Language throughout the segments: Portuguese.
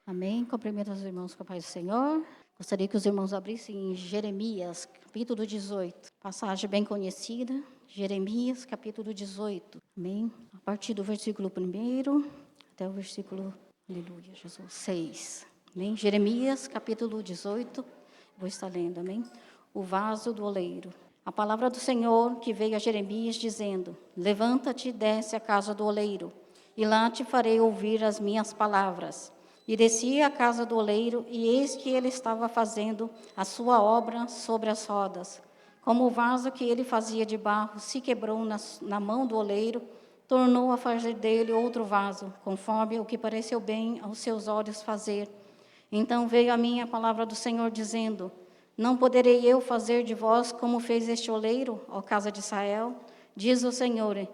Amém. Cumprimento os irmãos com a paz do Senhor. Gostaria que os irmãos abrissem em Jeremias, capítulo 18. Passagem bem conhecida. Jeremias, capítulo 18. Amém. A partir do versículo 1 até o versículo, aleluia, Jesus, 6. Amém. Jeremias, capítulo 18. Vou estar lendo, amém. O vaso do oleiro. A palavra do Senhor que veio a Jeremias dizendo: Levanta-te e desce à casa do oleiro, e lá te farei ouvir as minhas palavras. E desci à casa do oleiro, e eis que ele estava fazendo a sua obra sobre as rodas. Como o vaso que ele fazia de barro se quebrou na mão do oleiro, tornou a fazer dele outro vaso, conforme o que pareceu bem aos seus olhos fazer. Então veio a mim a palavra do Senhor, dizendo: Não poderei eu fazer de vós como fez este oleiro, ó casa de Israel? Diz o Senhor: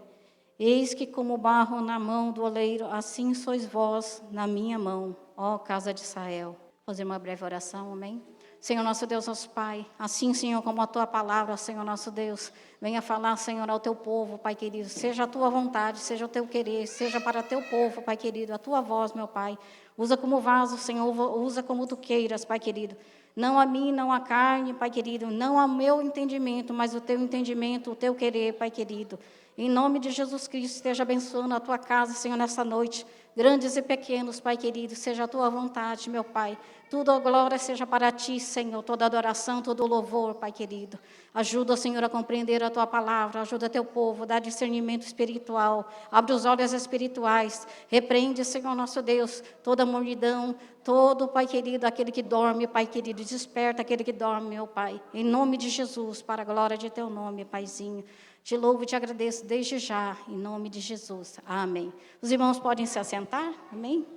Eis que como barro na mão do oleiro, assim sois vós na minha mão, ó casa de Israel. Vou fazer uma breve oração, amém? Senhor nosso Deus, nosso Pai, assim, Senhor, como a Tua palavra, Senhor nosso Deus, venha falar, Senhor, ao Teu povo, Pai querido, seja a Tua vontade, seja o Teu querer, seja para Teu povo, Pai querido, a Tua voz, meu Pai, usa como vaso, Senhor, usa como Tu queiras, Pai querido, não a mim, não a carne, Pai querido, não ao meu entendimento, mas o Teu entendimento, o Teu querer, Pai querido. Em nome de Jesus Cristo, esteja abençoando a Tua casa, Senhor, nessa noite. Grandes e pequenos, Pai querido, seja a Tua vontade, meu Pai. Tudo a glória seja para Ti, Senhor. Toda adoração, todo louvor, Pai querido. Ajuda, Senhor, a compreender a Tua palavra. Ajuda Teu povo, dá discernimento espiritual. Abre os olhos espirituais. Repreende, Senhor, nosso Deus, toda mornidão, todo, Pai querido, aquele que dorme, Pai querido. Desperta aquele que dorme, meu Pai. Em nome de Jesus, para a glória de Teu nome, Paizinho. Te louvo e te agradeço desde já, em nome de Jesus. Amém. Os irmãos podem se assentar? Amém?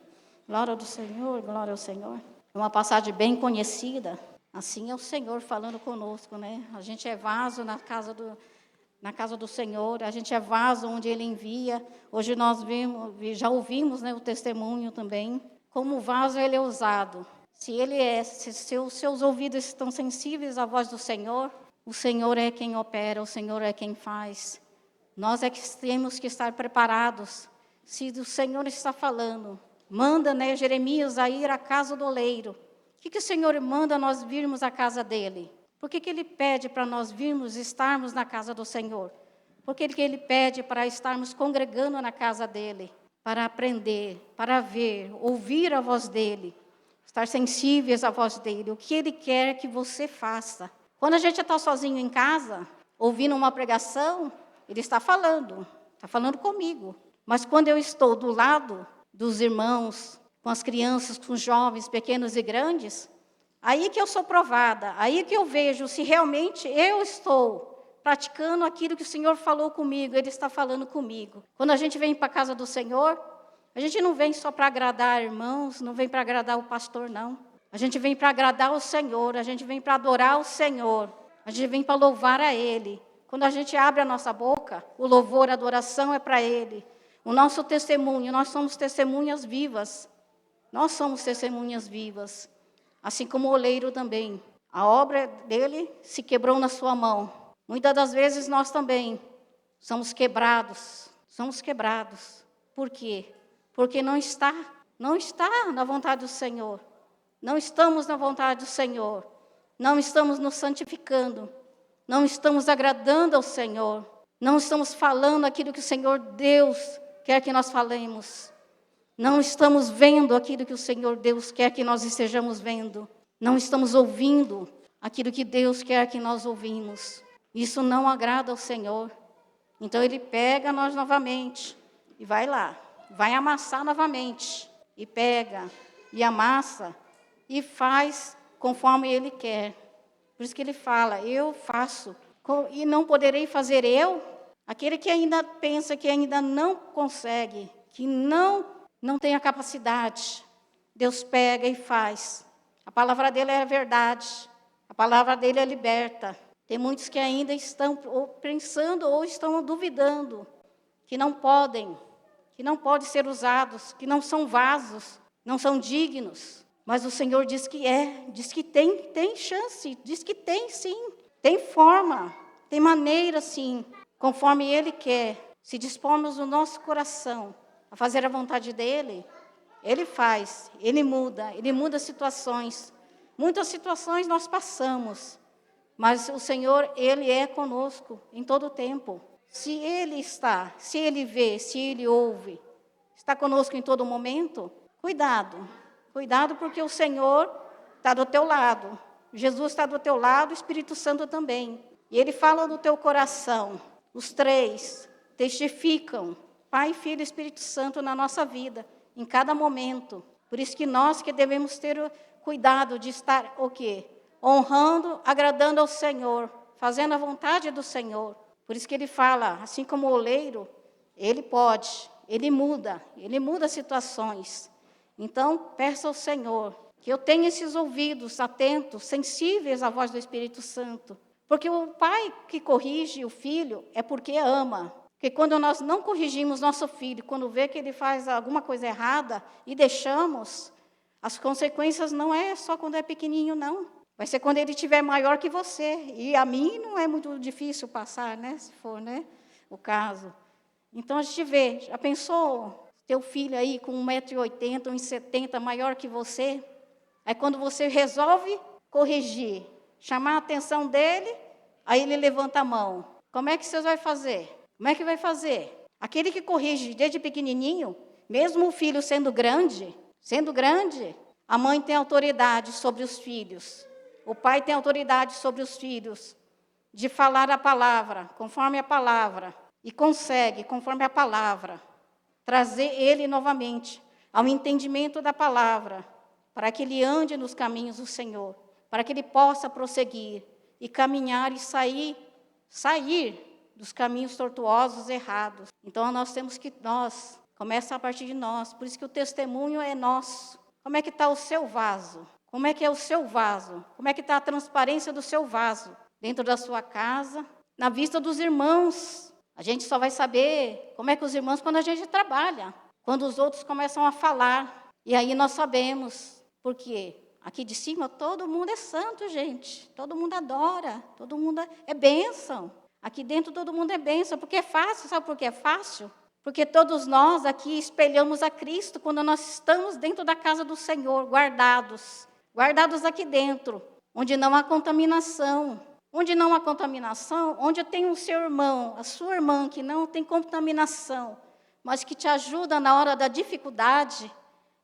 Glória do Senhor, glória ao Senhor. É uma passagem bem conhecida. Assim é o Senhor falando conosco, né? A gente é vaso na casa do Senhor, a gente é vaso onde Ele envia. Hoje nós já ouvimos, né, o testemunho também. Como o vaso ele é usado. Se seus ouvidos estão sensíveis à voz do Senhor, o Senhor é quem opera, o Senhor é quem faz. Nós é que temos que estar preparados. Se o Senhor está falando, manda, né, Jeremias a ir à casa do oleiro. O que o Senhor manda nós virmos à casa dele? Por que Ele pede para nós virmos estarmos na casa do Senhor? Por que Ele pede para estarmos congregando na casa dele? Para aprender, para ver, ouvir a voz dele. Estar sensíveis à voz dele. O que Ele quer que você faça. Quando a gente está sozinho em casa, ouvindo uma pregação, Ele está falando comigo. Mas quando eu estou do lado dos irmãos, com as crianças, com os jovens, pequenos e grandes, aí que eu sou provada, aí que eu vejo se realmente eu estou praticando aquilo que o Senhor falou comigo, Ele está falando comigo. Quando a gente vem para a casa do Senhor, a gente não vem só para agradar irmãos, não vem para agradar o pastor, não. A gente vem para agradar o Senhor, a gente vem para adorar o Senhor, a gente vem para louvar a Ele. Quando a gente abre a nossa boca, o louvor, a adoração é para Ele. O nosso testemunho, nós somos testemunhas vivas. Nós somos testemunhas vivas. Assim como o oleiro também. A obra dele se quebrou na sua mão. Muitas das vezes nós também somos quebrados. Somos quebrados. Por quê? Porque não está na vontade do Senhor. Não estamos na vontade do Senhor. Não estamos nos santificando. Não estamos agradando ao Senhor. Não estamos falando aquilo que o Senhor Deus quer que nós falemos. Não estamos vendo aquilo que o Senhor Deus quer que nós estejamos vendo. Não estamos ouvindo aquilo que Deus quer que nós ouvimos. Isso não agrada ao Senhor. Então Ele pega nós novamente e vai lá. Vai amassar novamente. E pega e amassa e faz conforme Ele quer. Por isso que Ele fala, eu faço. E não poderei fazer eu? Aquele que ainda pensa que ainda não consegue, que não tem a capacidade, Deus pega e faz. A palavra dele é a verdade. A palavra dele é liberta. Tem muitos que ainda estão pensando ou estão duvidando que não podem ser usados, que não são vasos, não são dignos. Mas o Senhor diz que diz que tem chance, diz que tem sim, tem forma, tem maneira sim, conforme Ele quer. Se dispormos o nosso coração a fazer a vontade dEle, Ele faz, Ele muda situações. Muitas situações nós passamos, mas o Senhor, Ele é conosco em todo o tempo. Se Ele está, se Ele vê, se Ele ouve, está conosco em todo momento, cuidado. Cuidado porque o Senhor está do teu lado. Jesus está do teu lado, o Espírito Santo também. E Ele fala no teu coração. Os três testificam, Pai, Filho e Espírito Santo na nossa vida, em cada momento. Por isso que nós que devemos ter o cuidado de estar o quê? Honrando, agradando ao Senhor, fazendo a vontade do Senhor. Por isso que Ele fala, assim como o oleiro, Ele pode, Ele muda situações. Então, peça ao Senhor que eu tenha esses ouvidos atentos, sensíveis à voz do Espírito Santo. Porque o pai que corrige o filho é porque ama. Porque quando nós não corrigimos nosso filho, quando vê que ele faz alguma coisa errada e deixamos, as consequências não é só quando é pequenininho, não. Vai ser quando ele estiver maior que você. E a mim não é muito difícil passar, né? Se for, né, o caso. Então a gente vê, já pensou teu filho aí com 1,80 m, 1,70 m, maior que você? Aí quando você resolve corrigir, chamar a atenção dele, aí ele levanta a mão. Como é que você vai fazer? Como é que vai fazer? Aquele que corrige desde pequenininho, mesmo o filho sendo grande, a mãe tem autoridade sobre os filhos. O pai tem autoridade sobre os filhos, de falar a palavra, conforme a palavra, e consegue, conforme a palavra, trazer ele novamente ao entendimento da palavra, para que ele ande nos caminhos do Senhor, para que ele possa prosseguir e caminhar e sair dos caminhos tortuosos, errados. Então, começa a partir de nós, por isso que o testemunho é nosso. Como é que está o seu vaso? Como é que é o seu vaso? Como é que está a transparência do seu vaso? Dentro da sua casa, na vista dos irmãos. A gente só vai saber como é que os irmãos quando a gente trabalha, quando os outros começam a falar. E aí nós sabemos, por quê? Aqui de cima todo mundo é santo, gente. Todo mundo adora, todo mundo é bênção. Aqui dentro todo mundo é bênção, porque é fácil, sabe por que é fácil? Porque todos nós aqui espelhamos a Cristo quando nós estamos dentro da casa do Senhor, guardados aqui dentro, onde não há contaminação. Onde não há contaminação, onde tem o seu irmão, a sua irmã que não tem contaminação, mas que te ajuda na hora da dificuldade,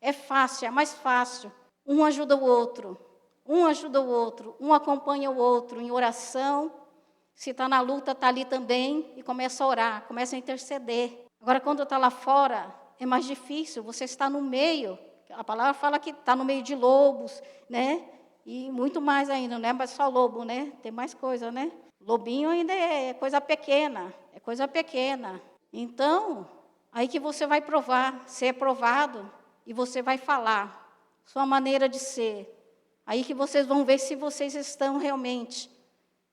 é fácil, é mais fácil. Um ajuda o outro, um acompanha o outro em oração. Se está na luta, está ali também e começa a orar, começa a interceder. Agora, quando está lá fora, é mais difícil, você está no meio. A palavra fala que está no meio de lobos, né? E muito mais ainda, não é mas só lobo, né? Tem mais coisa, né? Lobinho ainda é coisa pequena, Então, aí que você vai provar, ser provado, e você vai falar, sua maneira de ser. Aí que vocês vão ver se vocês estão realmente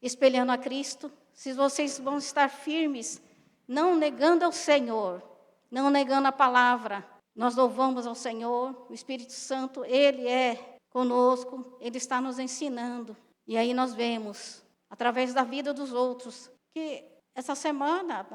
espelhando a Cristo, se vocês vão estar firmes, não negando ao Senhor, não negando a palavra. Nós louvamos ao Senhor, o Espírito Santo, Ele é conosco, Ele está nos ensinando. E aí nós vemos, através da vida dos outros, que essa semana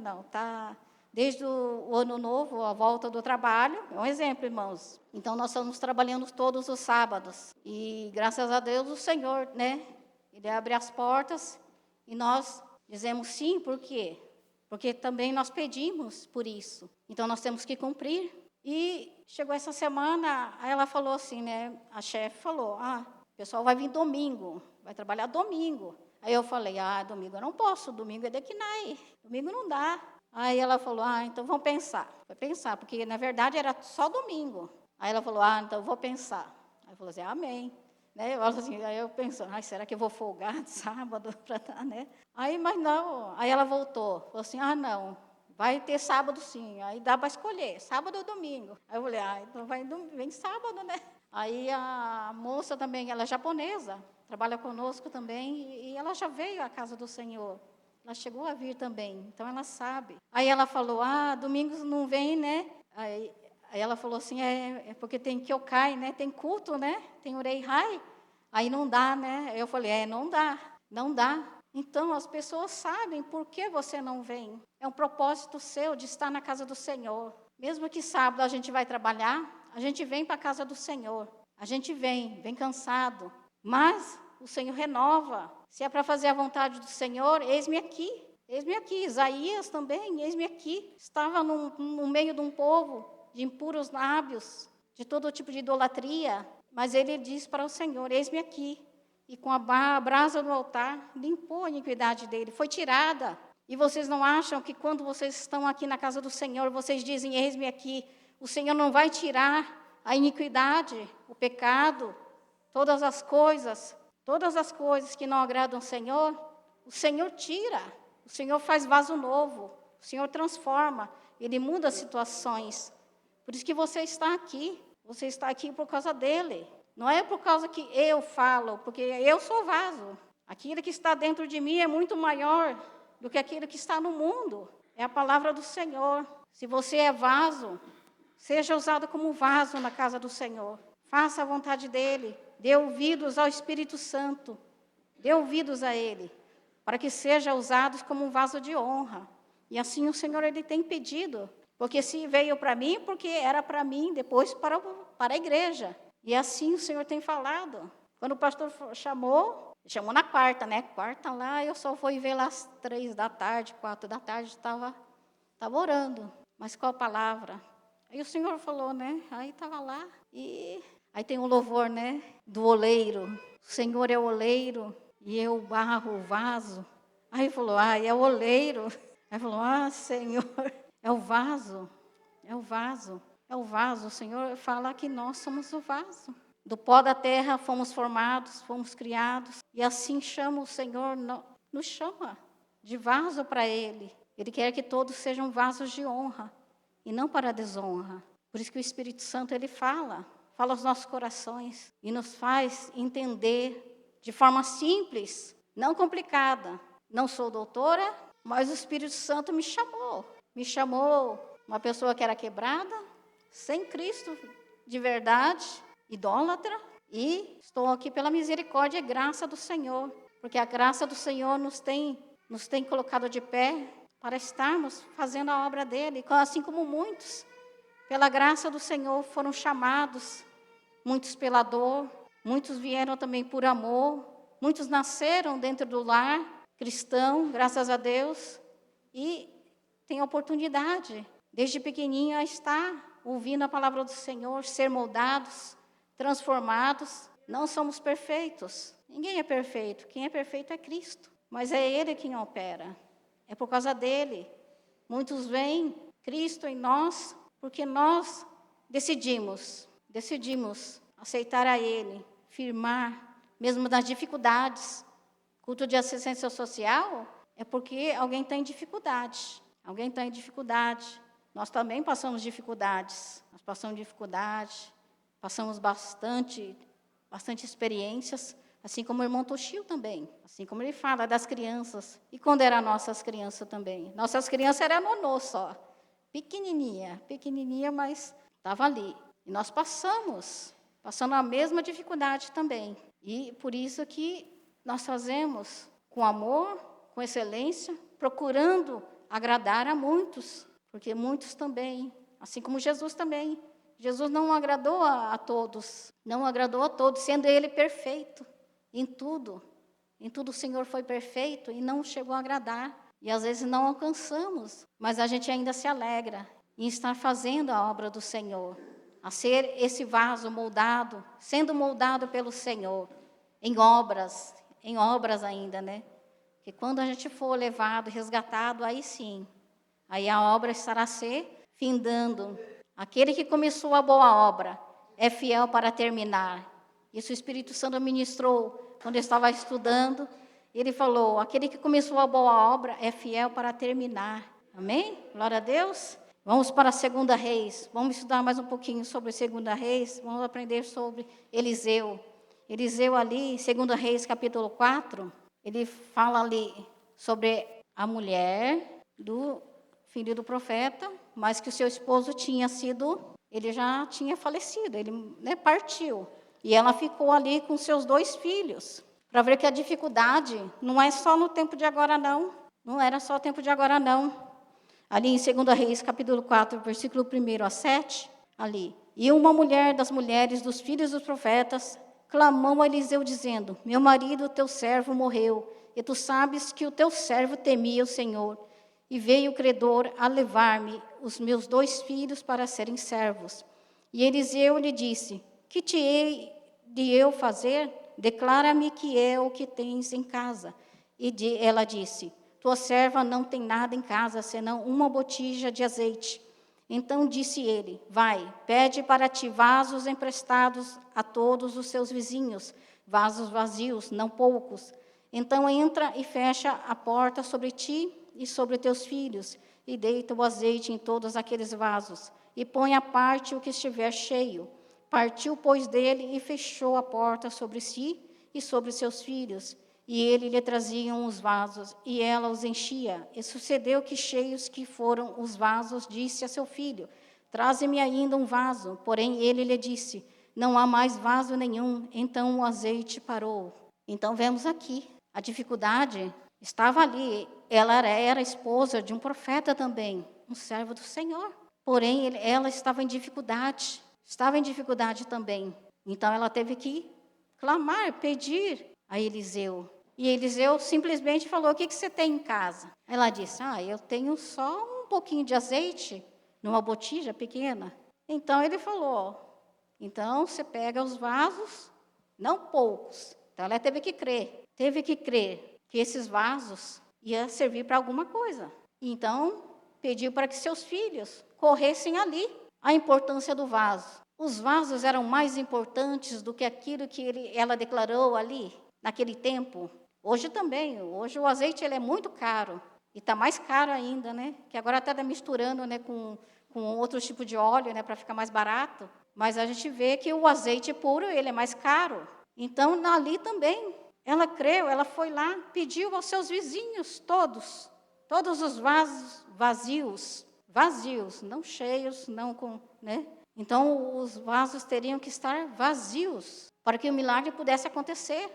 não, tá? Desde o ano novo, a volta do trabalho, é um exemplo, irmãos. Então, nós estamos trabalhando todos os sábados. E, graças a Deus, o Senhor, né? Ele abre as portas e nós dizemos sim, por quê? Porque também nós pedimos por isso. Então, nós temos que cumprir. E chegou essa semana, aí ela falou assim, né? A chefe falou, o pessoal vai vir domingo, vai trabalhar domingo. Aí eu falei, domingo eu não posso, domingo é de Quinai, domingo não dá. Aí ela falou, então vamos pensar. Vai pensar, porque na verdade era só domingo. Aí ela falou, então eu vou pensar. Aí eu falei assim, amém. Né? Aí eu pensando, será que eu vou folgar de sábado para dar, né? Mas não, aí ela voltou, falou assim, não. Vai ter sábado sim, aí dá para escolher, sábado ou domingo. Aí eu falei, então vem sábado, né? Aí a moça também, ela é japonesa, trabalha conosco também, e ela já veio à casa do Senhor. Ela chegou a vir também, então ela sabe. Aí ela falou, domingos não vem, né? Aí ela falou assim, é porque tem Kyokai, né? Tem culto, né? Tem Urei-hai. Aí não dá, né? Eu falei, não dá. Então, as pessoas sabem por que você não vem. É um propósito seu de estar na casa do Senhor. Mesmo que sábado a gente vai trabalhar, a gente vem para a casa do Senhor. A gente vem cansado. Mas o Senhor renova. Se é para fazer a vontade do Senhor, eis-me aqui. Eis-me aqui. Isaías também, eis-me aqui. Estava no meio de um povo de impuros lábios, de todo tipo de idolatria. Mas ele diz para o Senhor, eis-me aqui. E com a brasa do altar, limpou a iniquidade dele. Foi tirada. E vocês não acham que quando vocês estão aqui na casa do Senhor, vocês dizem, eis-me aqui, o Senhor não vai tirar a iniquidade, o pecado, todas as coisas que não agradam ao Senhor, o Senhor tira, o Senhor faz vaso novo, o Senhor transforma, Ele muda as situações. Por isso que você está aqui por causa dEle. Não é por causa que eu falo, porque eu sou vaso. Aquilo que está dentro de mim é muito maior do que aquilo que está no mundo. É a palavra do Senhor. Se você é vaso, seja usado como vaso na casa do Senhor. Faça a vontade dEle. Dê ouvidos ao Espírito Santo. Dê ouvidos a Ele, para que seja usado como um vaso de honra. E assim o Senhor, Ele tem pedido. Porque se veio para mim, porque era para mim, depois para a igreja. E assim o Senhor tem falado. Quando o pastor chamou na quarta, né? Quarta lá, eu só fui ver lá às 3 da tarde, 4 da tarde, estava orando. Mas qual palavra? Aí o Senhor falou, né? Aí estava lá. E aí tem um louvor, né? Do oleiro. O Senhor é o oleiro e eu barro o vaso. Aí falou, é o oleiro. Aí falou, Senhor, é o vaso. É o vaso. É o vaso. O Senhor fala que nós somos o vaso. Do pó da terra fomos formados, fomos criados. E assim chama o Senhor, nos chama de vaso para Ele. Ele quer que todos sejam vasos de honra e não para a desonra. Por isso que o Espírito Santo, Ele fala aos nossos corações e nos faz entender de forma simples, não complicada. Não sou doutora, mas o Espírito Santo me chamou. Me chamou uma pessoa que era quebrada, sem Cristo de verdade, idólatra, e estou aqui pela misericórdia e graça do Senhor, porque a graça do Senhor nos tem colocado de pé para estarmos fazendo a obra dele, assim como muitos, pela graça do Senhor, foram chamados, muitos pela dor, muitos vieram também por amor, muitos nasceram dentro do lar cristão, graças a Deus, e têm a oportunidade, desde pequenininho, a estar ouvindo a palavra do Senhor, ser moldados, transformados. Não somos perfeitos. Ninguém é perfeito. Quem é perfeito é Cristo. Mas é Ele quem opera. É por causa dEle. Muitos veem Cristo em nós porque nós decidimos aceitar a Ele, firmar, mesmo nas dificuldades. Culto de assistência social é porque alguém está em dificuldade. Alguém está em dificuldade. Nós também passamos dificuldades. Nós passamos dificuldade, passamos bastante experiências, assim como o irmão Toshio também. Assim como ele fala das crianças. E quando eram nossas crianças também. Nossas crianças eram nonô só. Pequenininha, mas estava ali. E nós passando a mesma dificuldade também. E por isso que nós fazemos com amor, com excelência, procurando agradar a muitos. Porque muitos também, assim como Jesus também. Jesus não agradou a todos, sendo Ele perfeito em tudo. Em tudo o Senhor foi perfeito e não chegou a agradar. E às vezes não alcançamos, mas a gente ainda se alegra em estar fazendo a obra do Senhor. A ser esse vaso moldado, sendo moldado pelo Senhor, em obras ainda, né? Que quando a gente for levado, resgatado, aí sim, aí a obra estará se findando. Aquele que começou a boa obra é fiel para terminar. Isso o Espírito Santo ministrou quando eu estava estudando. Ele falou, aquele que começou a boa obra é fiel para terminar. Amém? Glória a Deus. Vamos para a 2 Reis. Vamos estudar mais um pouquinho sobre 2 Reis. Vamos aprender sobre Eliseu. Eliseu ali, 2 Reis, capítulo 4, ele fala ali sobre a mulher do filho do profeta, mas que o seu esposo ele já tinha falecido, ele partiu. E ela ficou ali com seus 2 filhos, para ver que a dificuldade não é só no tempo de agora, não. Não era só o tempo de agora, não. Ali em 2 Reis, capítulo 4, versículo 1 a 7, ali. E uma mulher das mulheres dos filhos dos profetas clamou a Eliseu, dizendo: meu marido, teu servo, morreu, e tu sabes que o teu servo temia o Senhor. E veio o credor a levar-me os meus 2 filhos para serem servos. E Eliseu lhe disse: que te hei de eu fazer? Declara-me que é o que tens em casa. E ela disse: tua serva não tem nada em casa, senão uma botija de azeite. Então disse ele: vai, pede para ti vasos emprestados a todos os seus vizinhos, vasos vazios, não poucos. Então entra e fecha a porta sobre ti e sobre teus filhos, e deita o azeite em todos aqueles vasos, e põe à parte o que estiver cheio. Partiu, pois, dele e fechou a porta sobre si e sobre seus filhos. E ele lhe traziam os vasos, e ela os enchia. E sucedeu que, cheios que foram os vasos, disse a seu filho: traze-me ainda um vaso. Porém ele lhe disse: não há mais vaso nenhum. Então o azeite parou. Então vemos aqui, a dificuldade estava ali. Ela era esposa de um profeta também, um servo do Senhor. Porém ela estava em dificuldade também. Então ela teve que clamar, pedir a Eliseu. E Eliseu simplesmente falou: o que você tem em casa? Ela disse: eu tenho só um pouquinho de azeite, numa botija pequena. Então ele falou: então você pega os vasos, não poucos. Então ela teve que crer que esses vasos iam servir para alguma coisa. Então pediu para que seus filhos corressem ali. A importância do vaso. Os vasos eram mais importantes do que aquilo que ela declarou ali, naquele tempo. Hoje também, hoje o azeite ele é muito caro, e está mais caro ainda, né? Que agora até está misturando, né, com outro tipo de óleo, né, para ficar mais barato. Mas a gente vê que o azeite puro ele é mais caro. Então, ali também, ela creu, ela foi lá, pediu aos seus vizinhos todos os vasos vazios, não cheios, não com, né? Então, os vasos teriam que estar vazios para que o milagre pudesse acontecer,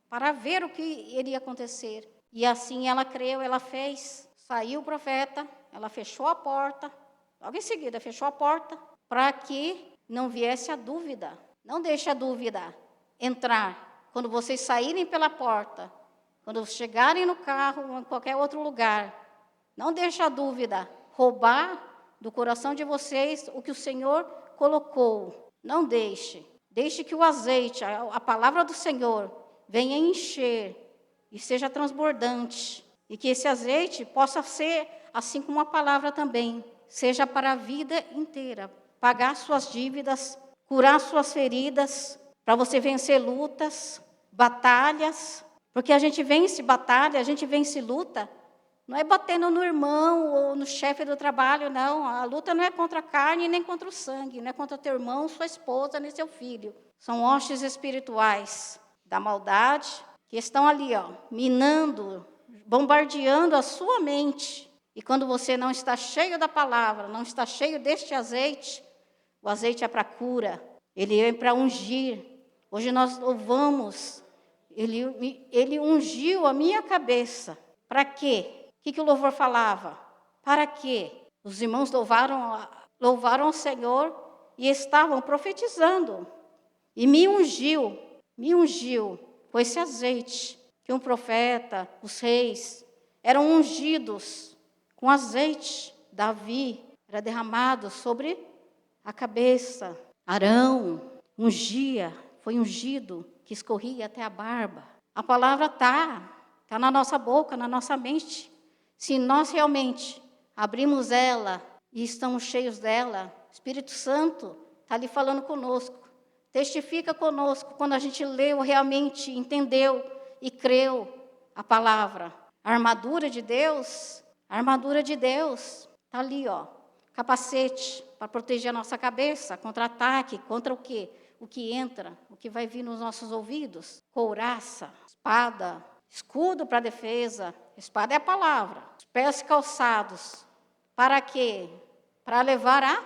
para ver o que iria acontecer. E assim ela creu, ela fez. Saiu o profeta, ela fechou a porta, logo em seguida fechou a porta, para que não viesse a dúvida. Não deixe a dúvida entrar. Quando vocês saírem pela porta, quando chegarem no carro ou em qualquer outro lugar, não deixe a dúvida roubar do coração de vocês o que o Senhor colocou. Não deixe. Deixe que o azeite, a palavra do Senhor, venha encher e seja transbordante. E que esse azeite possa ser, assim como a palavra também, seja para a vida inteira. Pagar suas dívidas, curar suas feridas, para você vencer lutas, batalhas. Porque a gente vence batalha, a gente vence luta. Não é batendo no irmão ou no chefe do trabalho, não. A luta não é contra a carne nem contra o sangue. Não é contra teu irmão, sua esposa, nem seu filho. São hostes espirituais da maldade que estão ali, minando, bombardeando a sua mente. E quando você não está cheio da palavra, não está cheio deste azeite, o azeite é para cura. Ele é para ungir. Hoje nós louvamos. Ele ungiu a minha cabeça. Para quê? O que o louvor falava? Para quê? Os irmãos louvaram o Senhor e estavam profetizando. E me ungiu com esse azeite, que um profeta, os reis, eram ungidos com azeite. Davi era derramado sobre a cabeça. Arão foi ungido, que escorria até a barba. A palavra está na nossa boca, na nossa mente. Se nós realmente abrimos ela e estamos cheios dela, o Espírito Santo está ali falando conosco, testifica conosco quando a gente leu realmente, entendeu e creu a palavra. A armadura de Deus está ali, capacete para proteger a nossa cabeça contra ataque, contra o quê? O que entra, o que vai vir nos nossos ouvidos, couraça, espada, escudo para defesa. Espada é a palavra. Os pés calçados. Para quê? Para levar a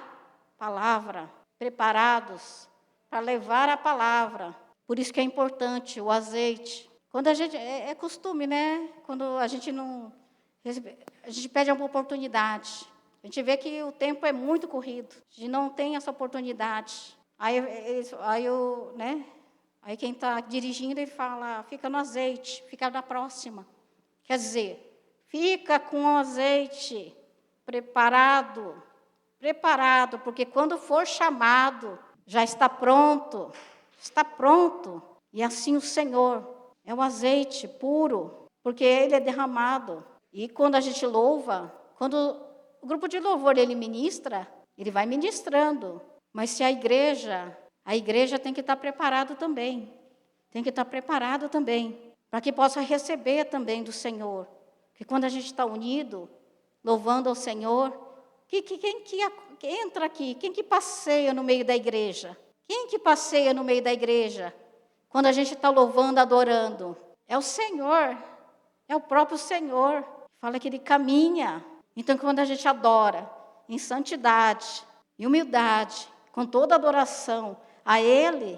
palavra. Preparados para levar a palavra. Por isso que é importante o azeite. Quando a gente, é costume, né? Quando a gente não a gente pede uma oportunidade. A gente vê que o tempo é muito corrido. A gente não tem essa oportunidade. Aí quem está dirigindo, ele fala, fica no azeite, fica na próxima. Quer dizer, fica com o azeite preparado, porque quando for chamado, já está pronto. E assim o Senhor é o azeite puro, porque ele é derramado. E quando a gente louva, quando o grupo de louvor ele ministra, ele vai ministrando. Mas se a igreja tem que estar preparado também. Para que possa receber também do Senhor. Porque quando a gente está unido, louvando ao Senhor, quem que entra aqui? Quem que passeia no meio da igreja? Quando a gente está louvando, adorando? É o Senhor, é o próprio Senhor. Fala que Ele caminha. Então, quando a gente adora em santidade e humildade, com toda adoração a Ele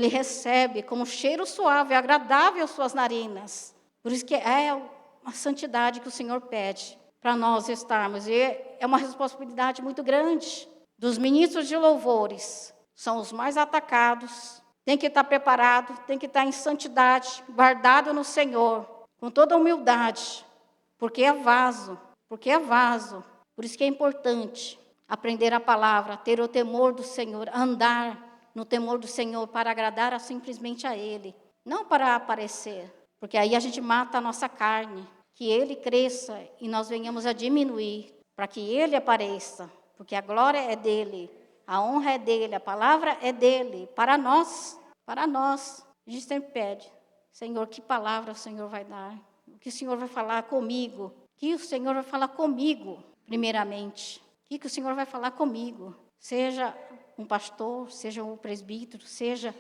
recebe como cheiro suave, agradável às suas narinas. Por isso que é uma santidade que o Senhor pede para nós estarmos. E é uma responsabilidade muito grande. Dos ministros de louvores, são os mais atacados. Tem que estar preparado, tem que estar em santidade, guardado no Senhor, com toda humildade, porque é vaso. Por isso que é importante aprender a palavra, ter o temor do Senhor, andar no temor do Senhor para agradar simplesmente a Ele, não para aparecer, porque aí a gente mata a nossa carne, que Ele cresça e nós venhamos a diminuir, para que Ele apareça, porque a glória é dEle, a honra é dEle, a palavra é dEle, para nós. A gente sempre pede, Senhor, que palavra o Senhor vai dar? O que o Senhor vai falar comigo? Primeiramente? O que o Senhor vai falar comigo? Seja um pastor, seja um presbítero, seja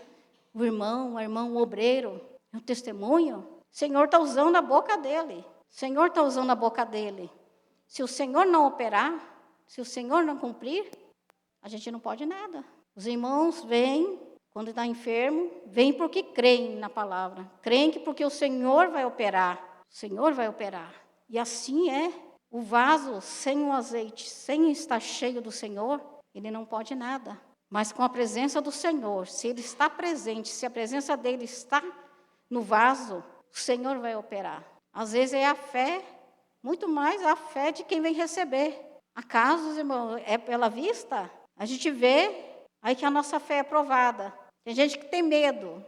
o irmão, a irmã, um obreiro, um testemunho. O Senhor está usando a boca dele. Se o Senhor não operar, se o Senhor não cumprir, a gente não pode nada. Os irmãos vêm, quando está enfermo, vêm porque creem na palavra. Creem que porque o Senhor vai operar. E assim é. O vaso sem o azeite, sem estar cheio do Senhor, ele não pode nada. Mas com a presença do Senhor, se ele está presente, se a presença dele está no vaso, o Senhor vai operar. Às vezes é a fé, muito mais a fé de quem vem receber. Acaso, irmão, é pela vista? A gente vê aí que a nossa fé é provada. Tem gente que tem medo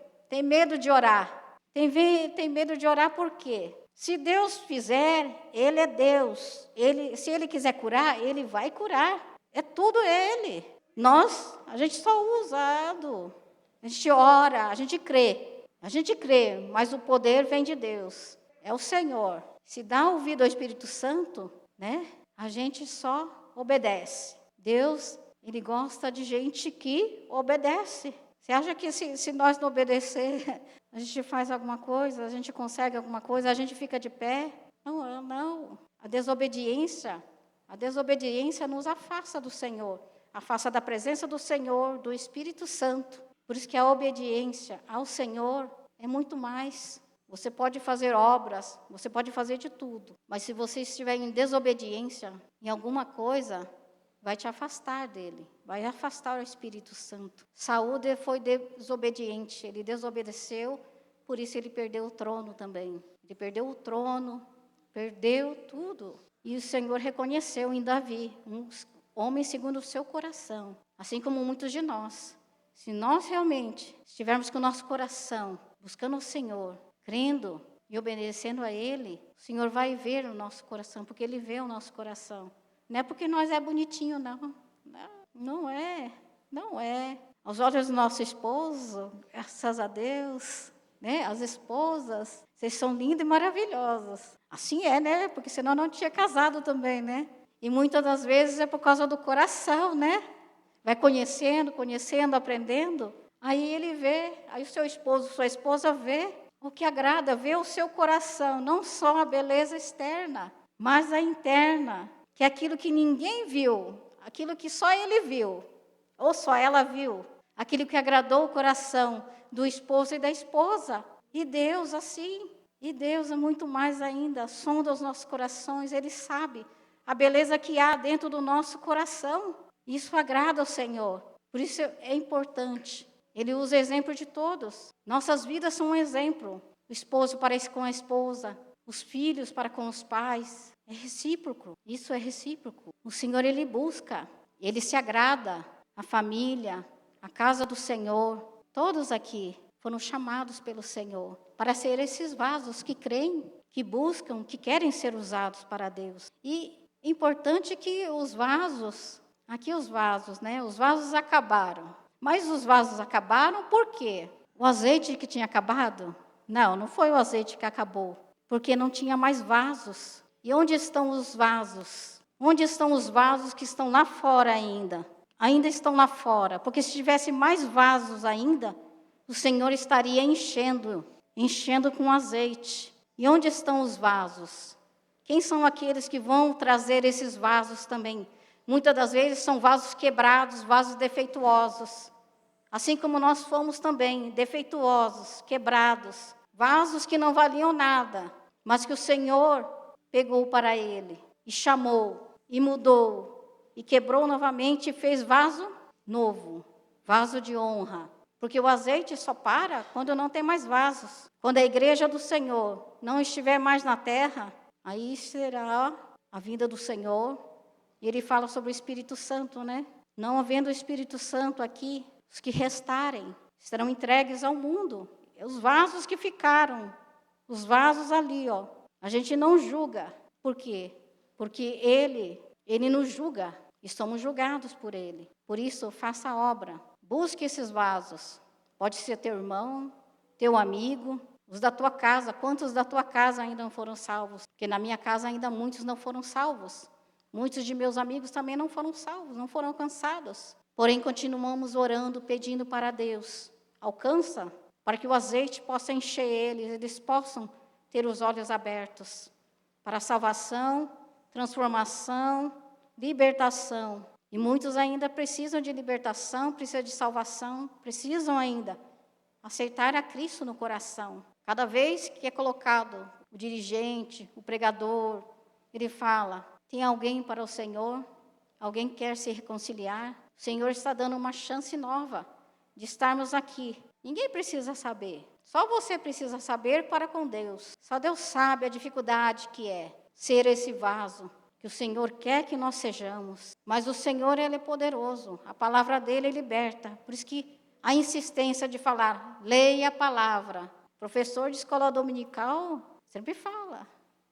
de orar. Tem medo de orar por quê? Se Deus fizer, Ele é Deus. Se Ele quiser curar, Ele vai curar. É tudo Ele. A gente só usa usado. A gente ora, a gente crê, mas o poder vem de Deus. É o Senhor. Se dá ouvido ao Espírito Santo, né? A gente só obedece. Deus, Ele gosta de gente que obedece. Você acha que se nós não obedecer, a gente faz alguma coisa, a gente consegue alguma coisa, a gente fica de pé? Não. A desobediência nos afasta do Senhor, afasta da presença do Senhor, do Espírito Santo. Por isso que a obediência ao Senhor é muito mais. Você pode fazer obras, você pode fazer de tudo, mas se você estiver em desobediência em alguma coisa, vai te afastar dele, vai afastar o Espírito Santo. Saúl foi desobediente, ele desobedeceu, por isso ele perdeu o trono também. Ele perdeu o trono, perdeu tudo. E o Senhor reconheceu em Davi, um homem segundo o seu coração, assim como muitos de nós. Se nós realmente estivermos com o nosso coração, buscando o Senhor, crendo e obedecendo a Ele, o Senhor vai ver o nosso coração, porque Ele vê o nosso coração. Não é porque nós é bonitinho, não. Não é. Aos olhos do nosso esposo, graças a Deus, né? As esposas, vocês são lindas e maravilhosas. Assim é, né? Porque senão não tinha casado também, né? E muitas das vezes é por causa do coração, né? Vai conhecendo, aprendendo. Aí ele vê, aí o seu esposo, sua esposa vê o que agrada, vê o seu coração, não só a beleza externa, mas a interna. Que é aquilo que ninguém viu, aquilo que só ele viu, ou só ela viu, aquilo que agradou o coração do esposo e da esposa. E Deus, assim, E Deus é muito mais ainda, sonda os nossos corações, Ele sabe a beleza que há dentro do nosso coração. Isso agrada ao Senhor. Por isso é importante. Ele usa exemplo de todos. Nossas vidas são um exemplo. O esposo para com a esposa, os filhos para com os pais. É recíproco. Isso é recíproco. O Senhor, Ele busca, Ele se agrada. A família, a casa do Senhor, todos aqui foram chamados pelo Senhor para ser esses vasos que creem, que buscam, que querem ser usados para Deus. E é importante que os vasos, aqui os vasos, né? Os vasos acabaram. Mas os vasos acabaram por quê? O azeite que tinha acabado? Não foi o azeite que acabou, porque não tinha mais vasos. E onde estão os vasos? Onde estão os vasos que estão lá fora ainda? Ainda estão lá fora, porque se tivesse mais vasos ainda, o Senhor estaria enchendo com azeite. E onde estão os vasos? Quem são aqueles que vão trazer esses vasos também? Muitas das vezes são vasos quebrados, vasos defeituosos. Assim como nós fomos também defeituosos, quebrados, vasos que não valiam nada, mas que o Senhor pegou para Ele e chamou, e mudou, e quebrou novamente e fez vaso novo, vaso de honra. Porque o azeite só para quando não tem mais vasos. Quando a igreja do Senhor não estiver mais na terra, aí será a vinda do Senhor. E Ele fala sobre o Espírito Santo, né? Não havendo o Espírito Santo aqui, os que restarem serão entregues ao mundo. Os vasos que ficaram, os vasos ali, ó. A gente não julga. Por quê? Porque Ele nos julga. E somos julgados por Ele. Por isso, faça a obra. Busque esses vasos. Pode ser teu irmão, teu amigo, os da tua casa. Quantos da tua casa ainda não foram salvos? Porque na minha casa ainda muitos não foram salvos. Muitos de meus amigos também não foram salvos, não foram alcançados. Porém, continuamos orando, pedindo para Deus. Alcança, para que o azeite possa encher eles possam ter os olhos abertos para a salvação, transformação, libertação. E muitos ainda precisam de libertação, precisam de salvação, precisam ainda aceitar a Cristo no coração. Cada vez que é colocado o dirigente, o pregador, ele fala, tem alguém para o Senhor? Alguém quer se reconciliar? O Senhor está dando uma chance nova de estarmos aqui. Ninguém precisa saber. Só você precisa saber para com Deus. Só Deus sabe a dificuldade que é ser esse vaso que o Senhor quer que nós sejamos. Mas o Senhor, Ele é poderoso. A palavra dEle liberta. Por isso que a insistência de falar, leia a palavra. O professor de escola dominical sempre fala.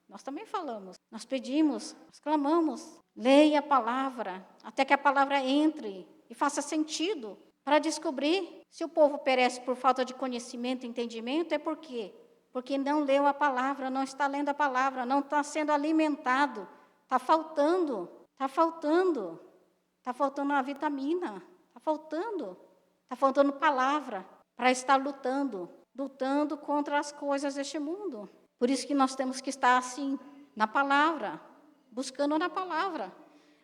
Nós também falamos. Nós pedimos, nós clamamos. Leia a palavra, até que a palavra entre e faça sentido. Para descobrir se o povo perece por falta de conhecimento e entendimento, é por quê? Porque não leu a palavra, não está lendo a palavra, não está sendo alimentado. Está faltando a vitamina, está faltando palavra para estar lutando contra as coisas deste mundo. Por isso que nós temos que estar assim, na palavra, buscando na palavra.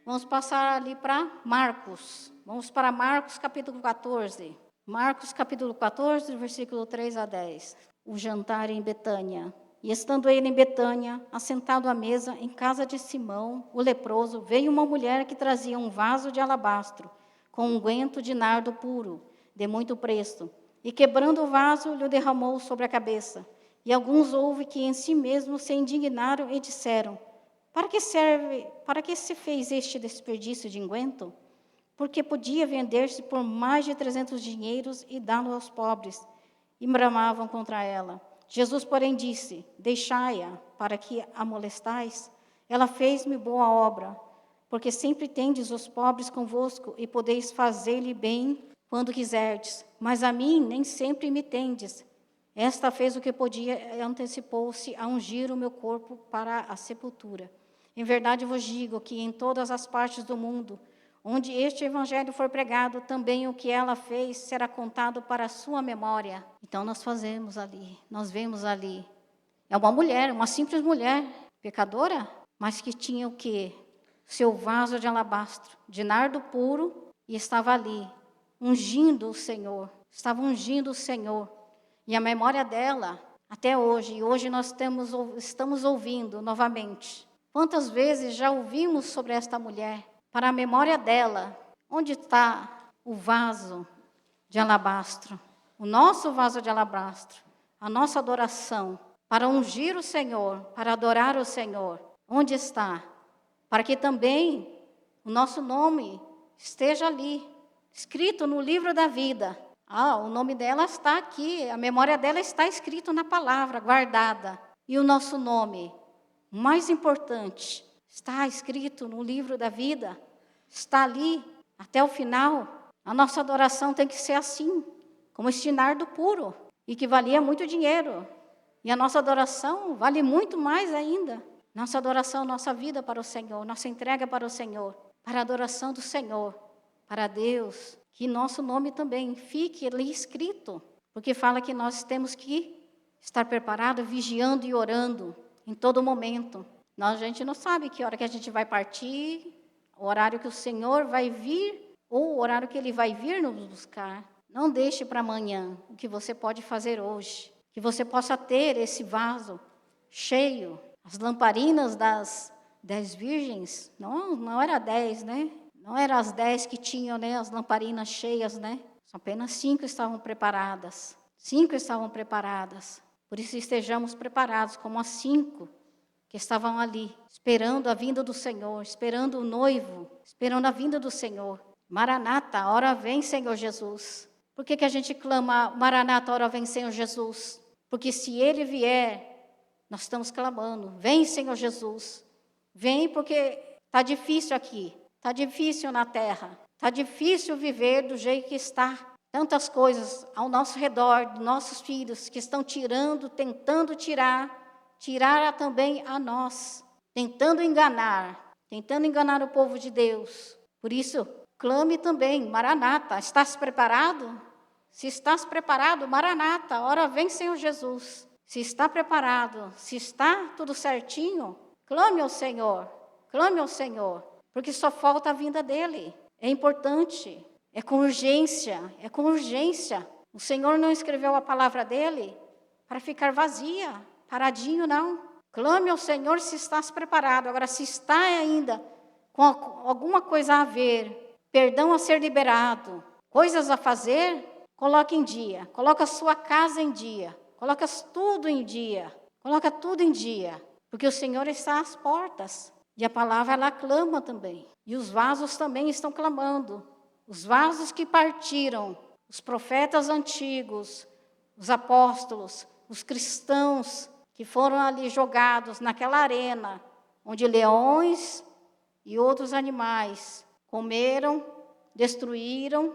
Vamos passar ali para Marcos. Vamos para Marcos capítulo 14. Marcos capítulo 14, versículo 3 a 10. O jantar em Betânia. E estando ele em Betânia, assentado à mesa, em casa de Simão, o leproso, veio uma mulher que trazia um vaso de alabastro, com unguento de nardo puro, de muito preço. E quebrando o vaso, lhe derramou sobre a cabeça. E alguns houve que em si mesmos se indignaram e disseram, para que se fez este desperdício de unguento? Porque podia vender-se por mais de 300 dinheiros e dá-lo aos pobres. E bramavam contra ela. Jesus, porém, disse, deixai-a, para que a molestais. Ela fez-me boa obra, porque sempre tendes os pobres convosco e podeis fazer-lhe bem quando quiserdes. Mas a mim nem sempre me tendes. Esta fez o que podia e antecipou-se a ungir o meu corpo para a sepultura. Em verdade vos digo que em todas as partes do mundo, onde este evangelho for pregado, também o que ela fez será contado para a sua memória. Então nós fazemos ali, nós vemos ali. É uma mulher, uma simples mulher, pecadora, mas que tinha o quê? Seu vaso de alabastro, de nardo puro, e estava ali, ungindo o Senhor. Estava ungindo o Senhor. E a memória dela, até hoje. E hoje nós estamos ouvindo novamente. Quantas vezes já ouvimos sobre esta mulher? Para a memória dela, onde está o vaso de alabastro? O nosso vaso de alabastro, a nossa adoração, para ungir o Senhor, para adorar o Senhor. Onde está? Para que também o nosso nome esteja ali, escrito no livro da vida. O nome dela está aqui, a memória dela está escrito na palavra, guardada. E o nosso nome, o mais importante, está escrito no livro da vida, está ali até o final. A nossa adoração tem que ser assim, como este nardo puro, e que valia muito dinheiro. E a nossa adoração vale muito mais ainda. Nossa adoração, nossa vida para o Senhor, nossa entrega para o Senhor, para a adoração do Senhor, para Deus. Que nosso nome também fique ali escrito, porque fala que nós temos que estar preparados, vigiando e orando em todo momento. A gente não sabe que hora que a gente vai partir, o horário que o Senhor vai vir, ou o horário que Ele vai vir nos buscar. Não deixe para amanhã o que você pode fazer hoje. Que você possa ter esse vaso cheio. As lamparinas das 10 virgens, não era 10, né? Não eram as 10 que tinham, né, as lamparinas cheias, né? Apenas 5 estavam preparadas. 5 estavam preparadas. Por isso estejamos preparados como as 5 que estavam ali, esperando a vinda do Senhor, esperando o noivo, esperando a vinda do Senhor. Maranata, hora vem, Senhor Jesus. Por que a gente clama, Maranata, hora vem, Senhor Jesus? Porque se Ele vier, nós estamos clamando, vem, Senhor Jesus. Vem porque está difícil aqui. Está difícil na terra, está difícil viver do jeito que está. Tantas coisas ao nosso redor, dos nossos filhos, que estão tentando tirar também a nós, tentando enganar o povo de Deus. Por isso, clame também, Maranata, estás preparado? Se estás preparado, Maranata, ora vem, Senhor Jesus. Se está preparado, se está tudo certinho, clame ao Senhor, porque só falta a vinda dele. É importante, é com urgência. O Senhor não escreveu a palavra dele para ficar vazia, paradinho, não. Clame ao Senhor se estás preparado. Agora, se está ainda com alguma coisa a ver, perdão a ser liberado, coisas a fazer, coloque em dia. Coloca a sua casa em dia. Coloca tudo em dia. Porque o Senhor está às portas. E a palavra, ela clama também. E os vasos também estão clamando. Os vasos que partiram, os profetas antigos, os apóstolos, os cristãos que foram ali jogados naquela arena, onde leões e outros animais comeram, destruíram,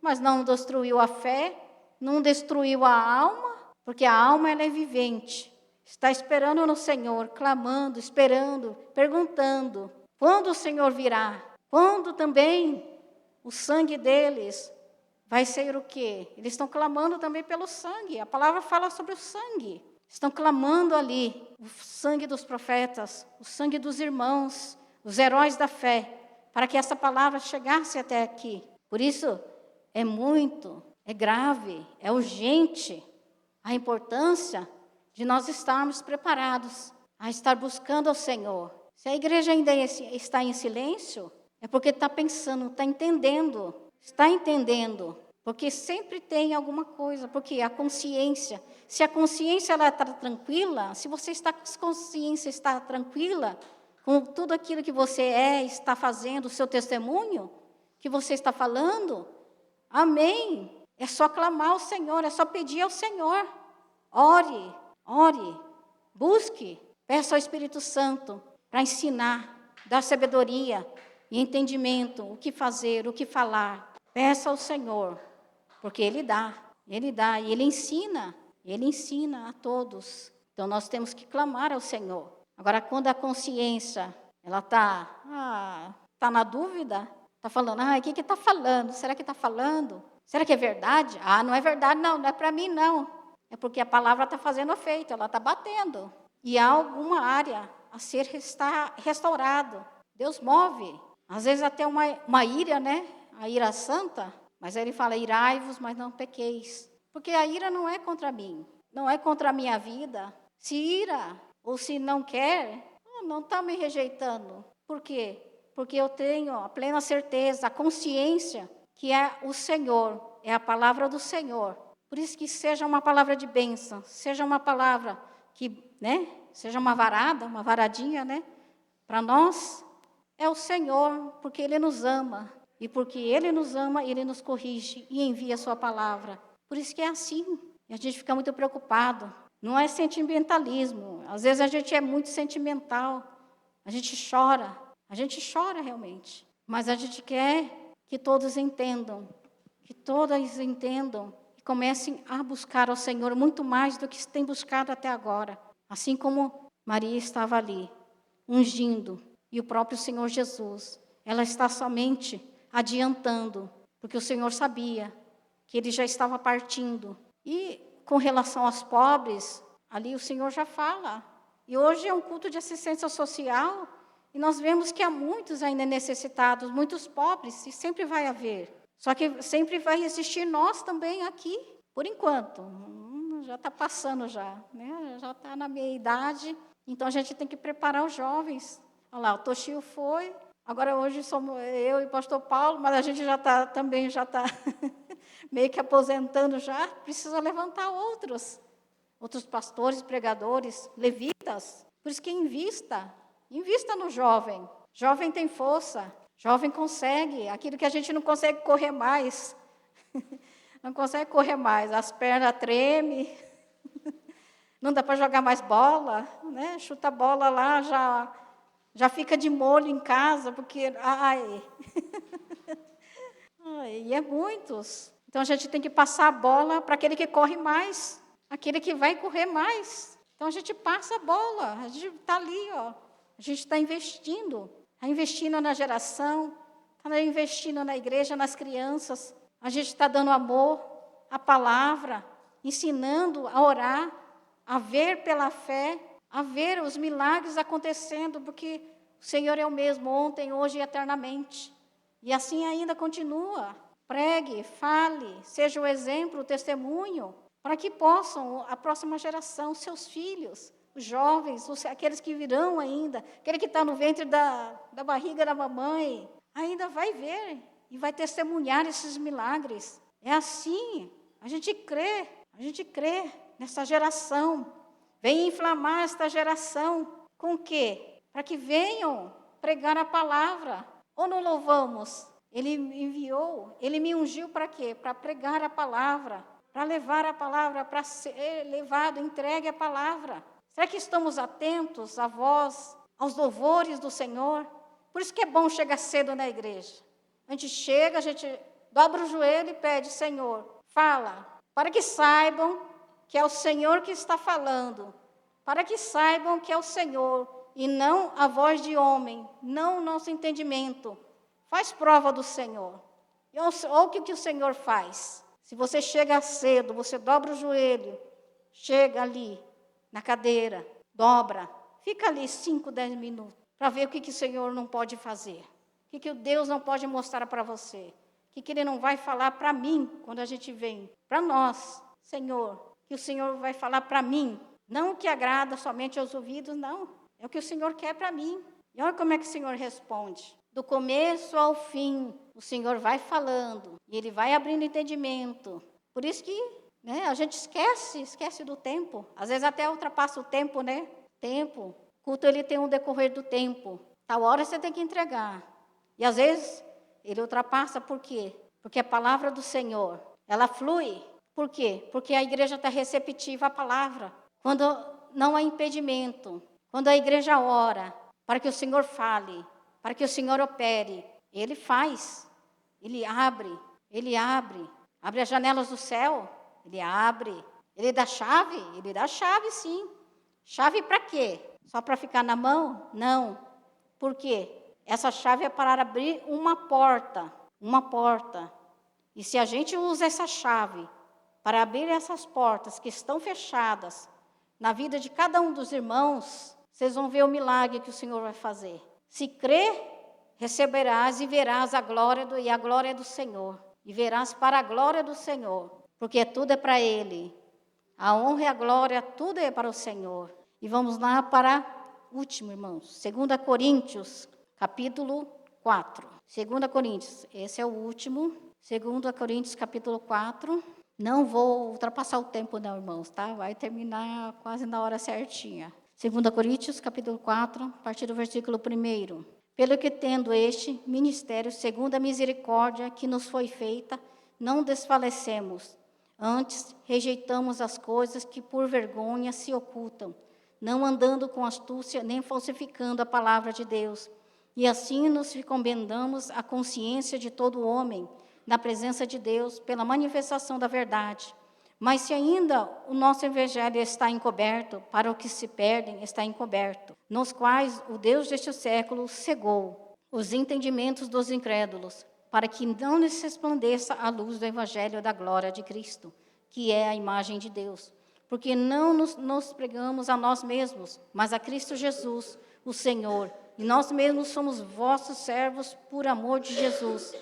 mas não destruiu a fé, não destruiu a alma, porque a alma ela é vivente. Está esperando no Senhor, clamando, esperando, perguntando, quando o Senhor virá? Quando também o sangue deles vai ser o quê? Eles estão clamando também pelo sangue. A palavra fala sobre o sangue. Estão clamando ali o sangue dos profetas, o sangue dos irmãos, os heróis da fé, para que essa palavra chegasse até aqui. Por isso, é grave, é urgente a importância de nós estarmos preparados a estar buscando ao Senhor. Se a igreja ainda está em silêncio, é porque está pensando, está entendendo, porque sempre tem alguma coisa, porque a consciência, se a consciência ela está tranquila, se você está com a consciência está tranquila, com tudo aquilo que você está fazendo, o seu testemunho, que você está falando, amém. É só clamar ao Senhor, é só pedir ao Senhor. Ore, busque, peça ao Espírito Santo para ensinar, dar sabedoria e entendimento, o que fazer, o que falar. Peça ao Senhor, porque Ele dá e Ele ensina a todos. Então nós temos que clamar ao Senhor. Agora, quando a consciência ela está na dúvida, está falando, o que está falando? Será que está falando? Será que é verdade? Não é verdade, não é para mim, não. É porque a palavra está fazendo efeito, ela está batendo. E há alguma área a ser restaurado. Deus move. Às vezes até uma ira, né? A ira santa. Mas aí ele fala, irai-vos, mas não pequeis. Porque a ira não é contra mim. não é contra a minha vida. Se ira ou se não quer, não está me rejeitando. Por quê? Porque eu tenho a plena certeza, a consciência que é o Senhor, é a palavra do Senhor. Por isso que seja uma palavra de bênção, seja uma palavra que, seja uma varada, uma varadinha, para nós, é o Senhor, porque Ele nos ama. E porque Ele nos ama, Ele nos corrige e envia a sua palavra. Por isso que é assim. E a gente fica muito preocupado. Não é sentimentalismo. Às vezes a gente é muito sentimental. A gente chora realmente. Mas a gente quer que todos entendam. Que todas entendam e comecem a buscar ao Senhor muito mais do que têm buscado até agora. Assim como Maria estava ali, ungindo. E o próprio Senhor Jesus. Ela está somente adiantando, porque o Senhor sabia que Ele já estava partindo. E com relação aos pobres, ali o Senhor já fala. E hoje é um culto de assistência social, e nós vemos que há muitos ainda necessitados, muitos pobres, e sempre vai haver. Só que sempre vai existir nós também aqui, por enquanto. Já está passando já, já está na meia idade, então a gente tem que preparar os jovens. Olha lá, o Toshio foi, agora hoje somos eu e o pastor Paulo, mas a gente já está meio que aposentando já, precisa levantar outros pastores, pregadores, levitas. Por isso que invista no jovem. Jovem tem força, jovem consegue, aquilo que a gente não consegue correr mais. Não consegue correr mais, as pernas tremem, não dá para jogar mais bola, chuta a bola lá, já fica de molho em casa, porque, e é muitos. Então, a gente tem que passar a bola para aquele que corre mais, aquele que vai correr mais. Então, a gente passa a bola, a gente está ali, a gente está investindo na geração, está investindo na igreja, nas crianças. A gente está dando amor, a palavra, ensinando a orar, a ver pela fé, a ver os milagres acontecendo, porque o Senhor é o mesmo ontem, hoje e eternamente. E assim ainda continua. Pregue, fale, seja o exemplo, o testemunho, para que possam, a próxima geração, seus filhos, os jovens, aqueles que virão ainda, aquele que está no ventre da barriga da mamãe, ainda vai ver e vai testemunhar esses milagres. É assim, a gente crê nessa geração. Vem inflamar esta geração com o quê? Para que venham pregar a palavra. Ou não louvamos? Ele me enviou, Ele me ungiu para quê? Para pregar a palavra, para levar a palavra, para ser levado, entregue a palavra. Será que estamos atentos à voz, aos louvores do Senhor? Por isso que é bom chegar cedo na igreja. A gente chega, a gente dobra o joelho e pede, Senhor, fala, para que saibam que é o Senhor que está falando, para que saibam que é o Senhor, e não a voz de homem, não o nosso entendimento. Faz prova do Senhor. E olha o que o Senhor faz. Se você chega cedo, você dobra o joelho, chega ali na cadeira, dobra, fica ali 5, 10 minutos, para ver o que o Senhor não pode fazer. O que o Deus não pode mostrar para você. O que Ele não vai falar para mim, quando a gente vem. Para nós, Senhor, que o Senhor vai falar para mim. Não o que agrada somente aos ouvidos, não. É o que o Senhor quer para mim. E olha como é que o Senhor responde. Do começo ao fim, o Senhor vai falando, e Ele vai abrindo entendimento. Por isso que a gente esquece do tempo. Às vezes até ultrapassa o tempo, Tempo. O culto, ele tem um decorrer do tempo. Tal hora você tem que entregar. E às vezes, ele ultrapassa por quê? Porque a palavra do Senhor, ela flui. Por quê? Porque a igreja está receptiva à palavra. Quando não há impedimento, quando a igreja ora, para que o Senhor fale, para que o Senhor opere, Ele faz, Ele abre as janelas do céu, Ele abre, Ele dá chave sim. Chave para quê? Só para ficar na mão? Não. Por quê? Essa chave é para abrir uma porta. E se a gente usa essa chave para abrir essas portas que estão fechadas na vida de cada um dos irmãos, vocês vão ver o milagre que o Senhor vai fazer. Se crer, receberás e verás a glória do Senhor. E verás para a glória do Senhor, porque tudo é para Ele. A honra e a glória, tudo é para o Senhor. E vamos lá para o último, irmãos. 2 Coríntios, capítulo 4. 2 Coríntios, esse é o último. 2 Coríntios, capítulo 4. Não vou ultrapassar o tempo não, irmãos, tá? Vai terminar quase na hora certinha. 2 Coríntios, capítulo 4, a partir do versículo 1. Pelo que tendo este ministério, segundo a misericórdia que nos foi feita, não desfalecemos. Antes, rejeitamos as coisas que por vergonha se ocultam, não andando com astúcia, nem falsificando a palavra de Deus. E assim nos recomendamos à consciência de todo homem, na presença de Deus, pela manifestação da verdade. Mas se ainda o nosso evangelho está encoberto, para os que se perdem está encoberto, nos quais o Deus deste século cegou os entendimentos dos incrédulos, para que não lhes resplandeça a luz do evangelho da glória de Cristo, que é a imagem de Deus. Porque não nos pregamos a nós mesmos, mas a Cristo Jesus, o Senhor, e nós mesmos somos vossos servos por amor de Jesus.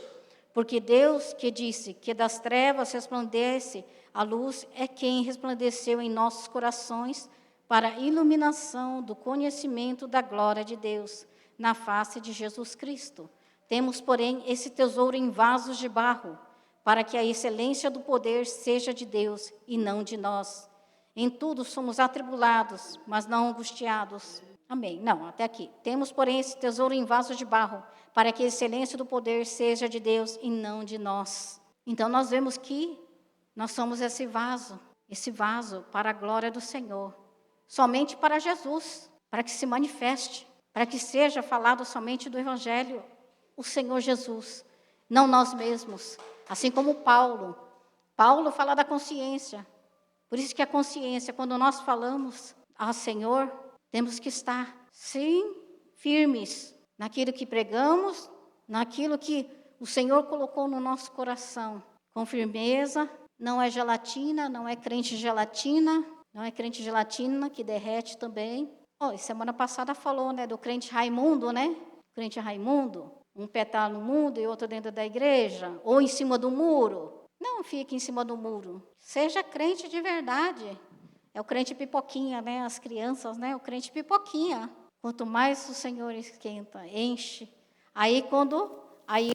Porque Deus, que disse que das trevas resplandece a luz, é quem resplandeceu em nossos corações para a iluminação do conhecimento da glória de Deus, na face de Jesus Cristo. Temos, porém, esse tesouro em vasos de barro, para que a excelência do poder seja de Deus e não de nós. Em tudo somos atribulados, mas não angustiados. Amém. Não, até aqui. Temos, porém, esse tesouro em vasos de barro, para que a excelência do poder seja de Deus e não de nós. Então, nós vemos que nós somos esse vaso para a glória do Senhor. Somente para Jesus, para que se manifeste, para que seja falado somente do Evangelho, o Senhor Jesus, não nós mesmos. Assim como Paulo fala da consciência. Por isso que a consciência, quando nós falamos ao Senhor, temos que estar, sim, firmes naquilo que pregamos, naquilo que o Senhor colocou no nosso coração, com firmeza. Não é gelatina, não é crente gelatina, não é crente gelatina que derrete também. Semana passada falou, né, do crente Raimundo, né? Crente Raimundo, um pé está no mundo e outro dentro da igreja, ou em cima do muro. Não fique em cima do muro. Seja crente de verdade. É o crente pipoquinha, né? As crianças, né? O crente pipoquinha. Quanto mais o Senhor esquenta, enche. Aí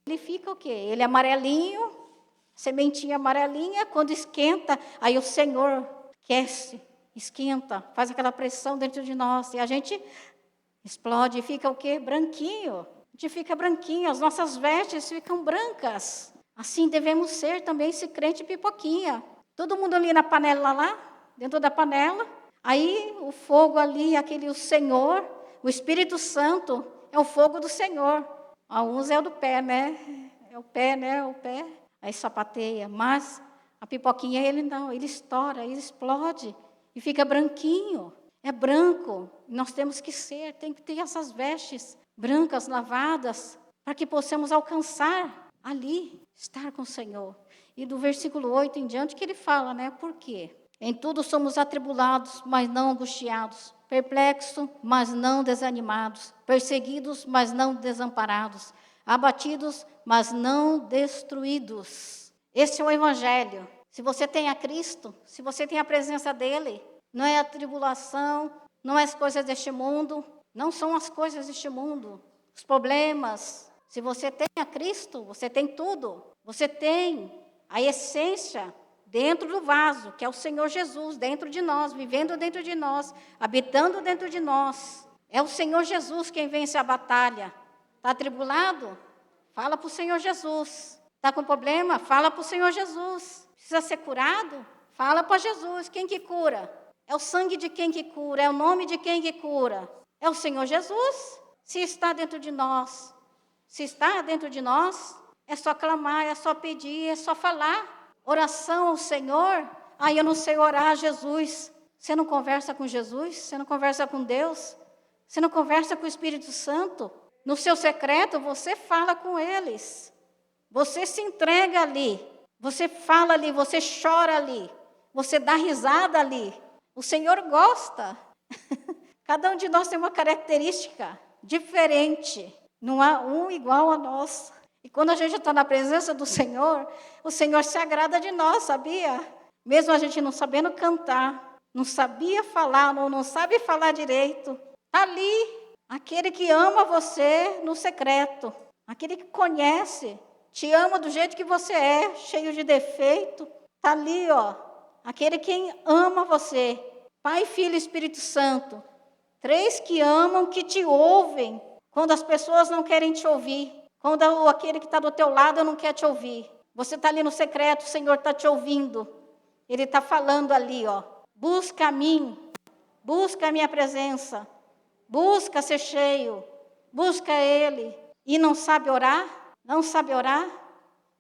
ele fica o quê? Ele é amarelinho, sementinha amarelinha. Quando esquenta, aí o Senhor aquece, esquenta, faz aquela pressão dentro de nós. E a gente explode e fica o quê? Branquinho. A gente fica branquinho, as nossas vestes ficam brancas. Assim devemos ser também esse crente pipoquinha. Todo mundo ali na panela lá, dentro da panela. Aí o fogo ali, o Senhor, o Espírito Santo, é o fogo do Senhor. Alguns é o do pé, né? É o pé, né? O pé. Aí sapateia. Mas a pipoquinha, ele não, ele estoura, ele explode. E fica branquinho. É branco. Nós temos que tem que ter essas vestes brancas, lavadas, para que possamos alcançar ali, estar com o Senhor. E do versículo 8 em diante que ele fala, né? Por quê? Em tudo somos atribulados, mas não angustiados. Perplexos, mas não desanimados. Perseguidos, mas não desamparados. Abatidos, mas não destruídos. Esse é o Evangelho. Se você tem a Cristo, se você tem a presença dEle, não é a tribulação, não é as coisas deste mundo, não são as coisas deste mundo, os problemas. Se você tem a Cristo, você tem tudo. Você tem a essência dentro do vaso, que é o Senhor Jesus, dentro de nós, vivendo dentro de nós, habitando dentro de nós. É o Senhor Jesus quem vence a batalha. Está atribulado? Fala para o Senhor Jesus. Está com problema? Fala para o Senhor Jesus. Precisa ser curado? Fala para Jesus. Quem que cura? É o sangue de quem que cura? É o nome de quem que cura? É o Senhor Jesus. Se está dentro de nós, é só clamar, é só pedir, é só falar. Oração ao Senhor. Eu não sei orar, Jesus. Você não conversa com Jesus? Você não conversa com Deus? Você não conversa com o Espírito Santo? No seu secreto, você fala com eles. Você se entrega ali. Você fala ali, você chora ali. Você dá risada ali. O Senhor gosta. Cada um de nós tem uma característica diferente. Não há um igual a nós. E quando a gente está na presença do Senhor, o Senhor se agrada de nós, sabia? mesmo a gente não sabendo cantar, não sabia falar, ou não sabe falar direito, está ali aquele que ama você no secreto, aquele que conhece, te ama do jeito que você é, cheio de defeito, está ali, ó, aquele que ama você, Pai, Filho e Espírito Santo, 3 que amam, que te ouvem, quando as pessoas não querem te ouvir, quando aquele que está do teu lado não quer te ouvir. Você está ali no secreto, o Senhor está te ouvindo. Ele está falando ali, ó. Busca a mim, busca a minha presença, busca ser cheio, busca Ele. E não sabe orar? Não sabe orar?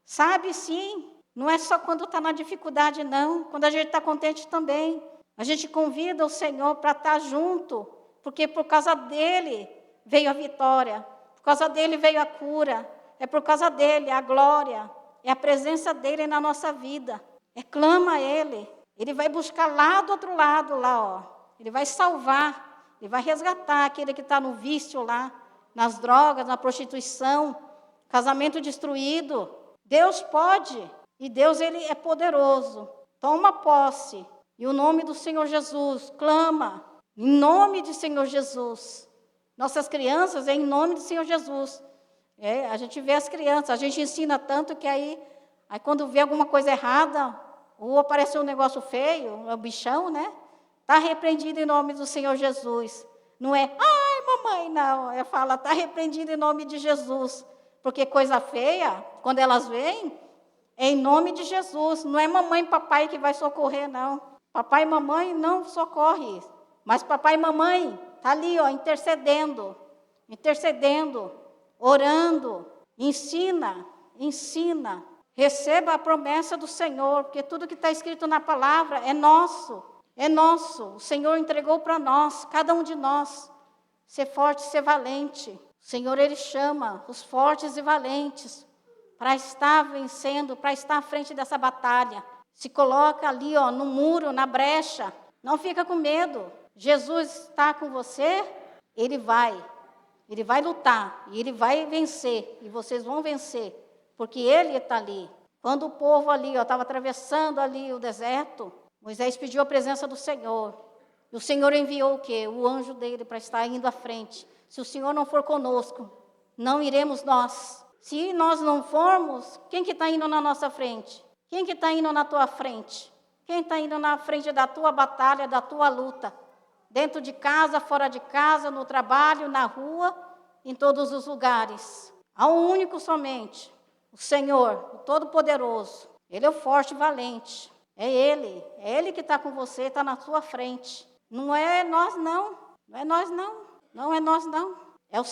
Sabe sim. Não é só quando está na dificuldade, não. Quando a gente está contente também. A gente convida o Senhor para estar junto, porque por causa dEle veio a vitória, por causa dEle veio a cura, é por causa dEle a glória, é a presença dEle na nossa vida. Clama a Ele, Ele vai buscar lá do outro lado, lá, ó. Ele vai salvar, Ele vai resgatar aquele que está no vício lá, nas drogas, na prostituição, casamento destruído. Deus pode, e Deus Ele é poderoso. Toma posse. E o nome do Senhor Jesus, clama, em nome do Senhor Jesus. Nossas crianças é em nome do Senhor Jesus. A gente vê as crianças, a gente ensina tanto que aí quando vê alguma coisa errada, ou apareceu um negócio feio, é o bichão, né? Está repreendido em nome do Senhor Jesus. Não é, ai mamãe, não. Fala, está repreendido em nome de Jesus. Porque coisa feia, quando elas vêm, é em nome de Jesus. Não é mamãe e papai que vai socorrer, não. Papai e mamãe não socorre, mas papai e mamãe está ali, ó, intercedendo, orando, ensina, receba a promessa do Senhor, porque tudo que está escrito na palavra é nosso, o Senhor entregou para nós, cada um de nós, ser forte, ser valente. O Senhor, Ele chama os fortes e valentes para estar vencendo, para estar à frente dessa batalha. Se coloca ali, ó, no muro, na brecha. Não fica com medo. Jesus está com você, Ele vai lutar, e Ele vai vencer, e vocês vão vencer, porque Ele está ali. Quando o povo ali estava atravessando ali o deserto, Moisés pediu a presença do Senhor. E o Senhor enviou o quê? O anjo dele para estar indo à frente. Se o Senhor não for conosco, não iremos nós. Se nós não formos, quem que está indo na nossa frente? Quem que está indo na tua frente? Quem está indo na frente da tua batalha, da tua luta? Dentro de casa, fora de casa, no trabalho, na rua, em todos os lugares. Há um único somente, o Senhor, o Todo-Poderoso. Ele é o forte e valente. É Ele que está com você, está na sua frente. Não é nós não, é o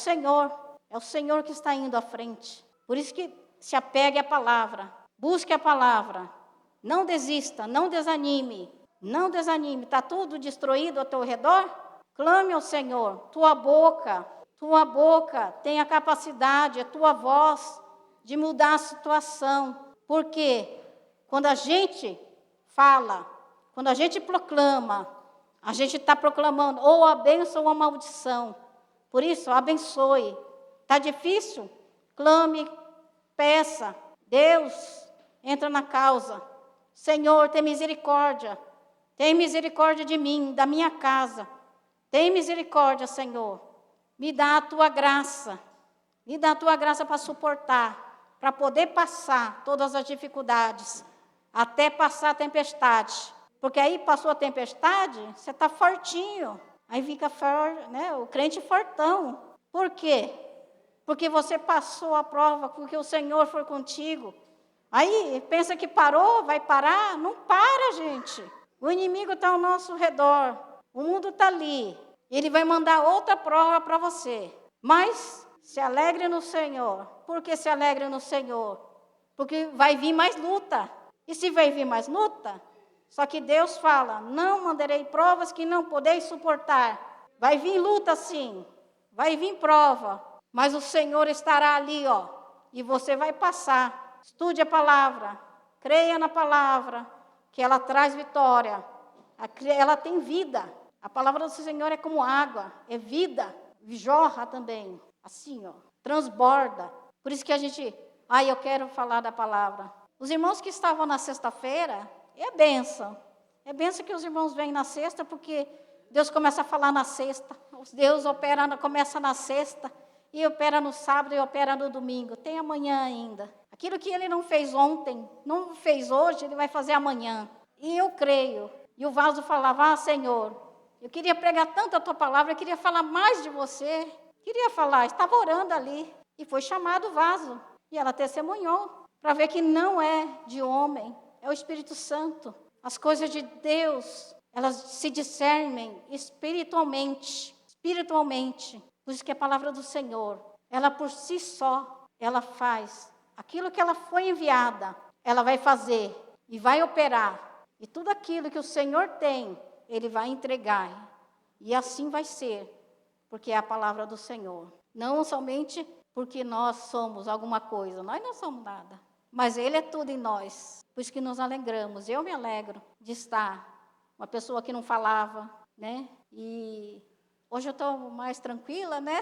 Senhor que está indo à frente. Por isso que se apegue à palavra, busque a palavra, não desista, não desanime, está tudo destruído ao teu redor? Clame ao Senhor, tua boca tem a capacidade, a tua voz, de mudar a situação. Porque quando a gente fala, quando a gente proclama, a gente está proclamando ou a bênção ou a maldição. Por isso, abençoe. Está difícil? Clame, peça. Deus, entra na causa. Senhor, tem misericórdia. Tem misericórdia de mim, da minha casa. Tem misericórdia, Senhor. Me dá a tua graça. Me dá a tua graça para suportar, para poder passar todas as dificuldades, até passar a tempestade. Porque aí passou a tempestade, você está fortinho. Aí fica né, o crente fortão. Por quê? Porque você passou a prova, porque o Senhor foi contigo. Aí pensa que parou, vai parar? Não para, gente. O inimigo está ao nosso redor. O mundo está ali. Ele vai mandar outra prova para você. Mas se alegre no Senhor. Por que se alegre no Senhor? Porque vai vir mais luta. E se vai vir mais luta, só que Deus fala, não mandarei provas que não podeis suportar. Vai vir luta sim, vai vir prova, mas o Senhor estará ali, ó, e você vai passar. Estude a palavra, creia na palavra, que ela traz vitória, ela tem vida. A palavra do Senhor é como água, é vida, jorra também, assim, ó, transborda. Por isso que a gente, eu quero falar da palavra. Os irmãos que estavam na sexta-feira, é bênção. É bênção que os irmãos vêm na sexta, porque Deus começa a falar na sexta. Deus começa na sexta, e opera no sábado e opera no domingo. Tem amanhã ainda. Aquilo que Ele não fez ontem, não fez hoje, Ele vai fazer amanhã. E eu creio. E o vaso falava, Senhor, eu queria pregar tanto a Tua palavra, eu queria falar mais de Você. Queria falar, estava orando ali. E foi chamado o vaso. E ela testemunhou, para ver que não é de homem, é o Espírito Santo. As coisas de Deus, elas se discernem espiritualmente. Por isso que a palavra do Senhor, ela por si só, ela faz aquilo que ela foi enviada, ela vai fazer e vai operar. E tudo aquilo que o Senhor tem, Ele vai entregar. E assim vai ser, porque é a palavra do Senhor. Não somente porque nós somos alguma coisa, nós não somos nada. Mas Ele é tudo em nós, por isso que nos alegramos. Eu me alegro de estar uma pessoa que não falava, né? E hoje eu estou mais tranquila, né?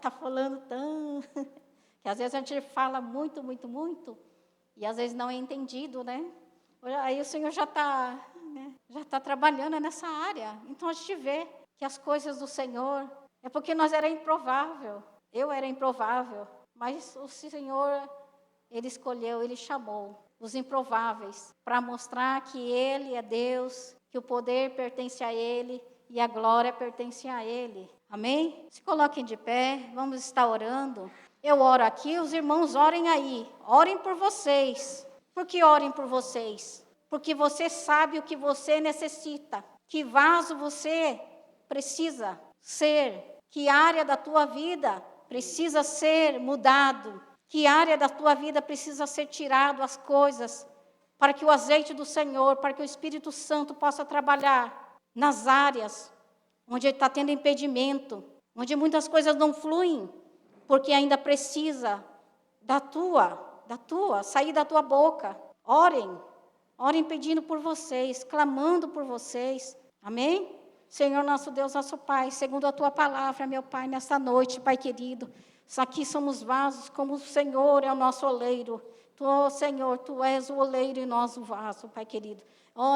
Tá falando tanto, que às vezes a gente fala muito, e às vezes não é entendido, né? Aí o Senhor já está, né? Já está trabalhando nessa área. Então a gente vê que as coisas do Senhor, é porque nós era improvável. Eu era improvável, mas o Senhor, Ele escolheu, Ele chamou os improváveis para mostrar que Ele é Deus, que o poder pertence a Ele e a glória pertence a Ele. Amém? Se coloquem de pé, vamos estar orando. Eu oro aqui, os irmãos orem aí. Orem por vocês. Por que orem por vocês? Porque você sabe o que você necessita. Que vaso você precisa ser. Que área da tua vida precisa ser mudado. Que área da tua vida precisa ser tirado as coisas, para que o azeite do Senhor, para que o Espírito Santo possa trabalhar nas áreas onde ele está tendo impedimento, onde muitas coisas não fluem, porque ainda precisa sair da tua boca. Orem pedindo por vocês, clamando por vocês. Amém? Senhor, nosso Deus, nosso Pai, segundo a Tua palavra, meu Pai, nesta noite, Pai querido, aqui somos vasos, como o Senhor é o nosso oleiro. Senhor, Tu és o oleiro e nós o vaso, Pai querido.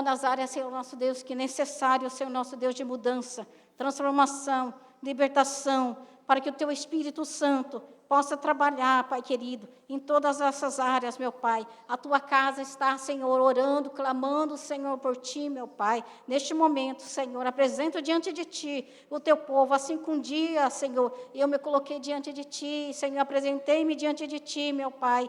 Nas áreas, Senhor, nosso Deus, que é necessário, Senhor, nosso Deus, de mudança, transformação, libertação, para que o Teu Espírito Santo possa trabalhar, Pai querido, em todas essas áreas, meu Pai. A Tua casa está, Senhor, orando, clamando, Senhor, por Ti, meu Pai. Neste momento, Senhor, apresento diante de Ti o Teu povo, assim que um dia, Senhor, eu me coloquei diante de Ti, Senhor, apresentei-me diante de Ti, meu Pai.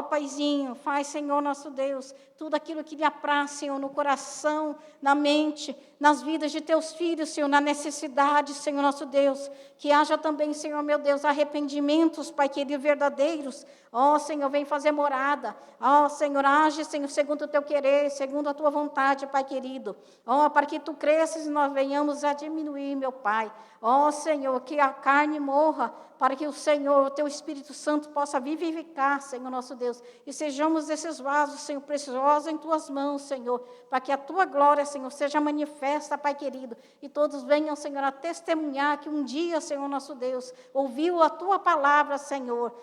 Paizinho, faz, Senhor, nosso Deus, tudo aquilo que lhe apraz, Senhor, no coração, na mente, nas vidas de Teus filhos, Senhor, na necessidade, Senhor, nosso Deus, que haja também, Senhor, meu Deus, arrependimentos, Pai querido, verdadeiros. Senhor, vem fazer morada. Senhor, age, Senhor, segundo o Teu querer, segundo a Tua vontade, Pai querido. Para que Tu cresças e nós venhamos a diminuir, meu Pai. Senhor, que a carne morra, para que o Senhor, o Teu Espírito Santo, possa vivificar, Senhor, nosso Deus. E sejamos esses vasos, Senhor, preciosos em Tuas mãos, Senhor, para que a Tua glória, Senhor, seja manifesta, Pai querido. E todos venham, Senhor, a testemunhar que um dia, Senhor, nosso Deus, ouviu a Tua palavra, Senhor.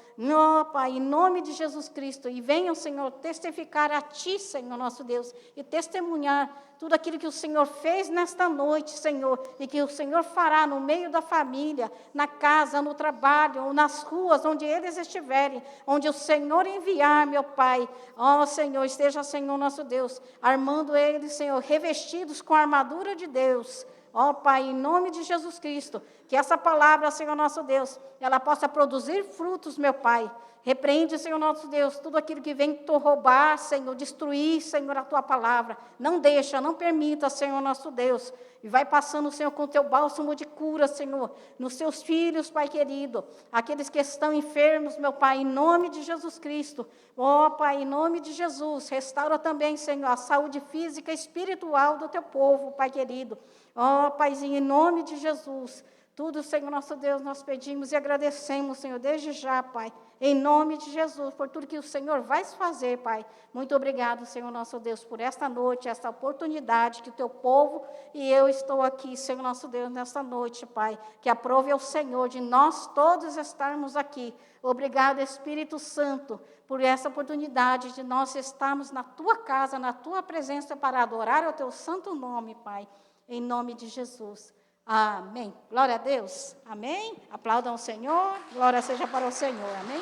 Pai, em nome de Jesus Cristo. E venham, Senhor, testificar a Ti, Senhor, nosso Deus, e testemunhar tudo aquilo que o Senhor fez nesta noite, Senhor, e que o Senhor fará no meio da família, na casa, no trabalho, ou nas ruas, onde eles estiverem, onde o Senhor enviar, meu Pai. Senhor, esteja, Senhor, nosso Deus, armando eles, Senhor, revestidos com a armadura de Deus. Pai, em nome de Jesus Cristo, que essa palavra, Senhor, nosso Deus, ela possa produzir frutos, meu Pai. Repreende, Senhor, nosso Deus, tudo aquilo que vem te roubar, Senhor, destruir, Senhor, a Tua palavra. Não deixa, não permita, Senhor, nosso Deus. E vai passando, Senhor, com o Teu bálsamo de cura, Senhor, nos Seus filhos, Pai querido. Aqueles que estão enfermos, meu Pai, em nome de Jesus Cristo. Pai, em nome de Jesus, restaura também, Senhor, a saúde física e espiritual do Teu povo, Pai querido. Paizinho, em nome de Jesus. Tudo, Senhor nosso Deus, nós pedimos e agradecemos, Senhor, desde já, Pai, em nome de Jesus, por tudo que o Senhor vai fazer, Pai. Muito obrigado, Senhor nosso Deus, por esta noite, esta oportunidade que o teu povo e eu estou aqui, Senhor nosso Deus, nesta noite, Pai. Que aprove ao Senhor de nós todos estarmos aqui. Obrigado, Espírito Santo, por essa oportunidade de nós estarmos na tua casa, na tua presença, para adorar o teu santo nome, Pai, em nome de Jesus. Amém. Glória a Deus. Amém. Aplaudam o Senhor. Glória seja para o Senhor. Amém.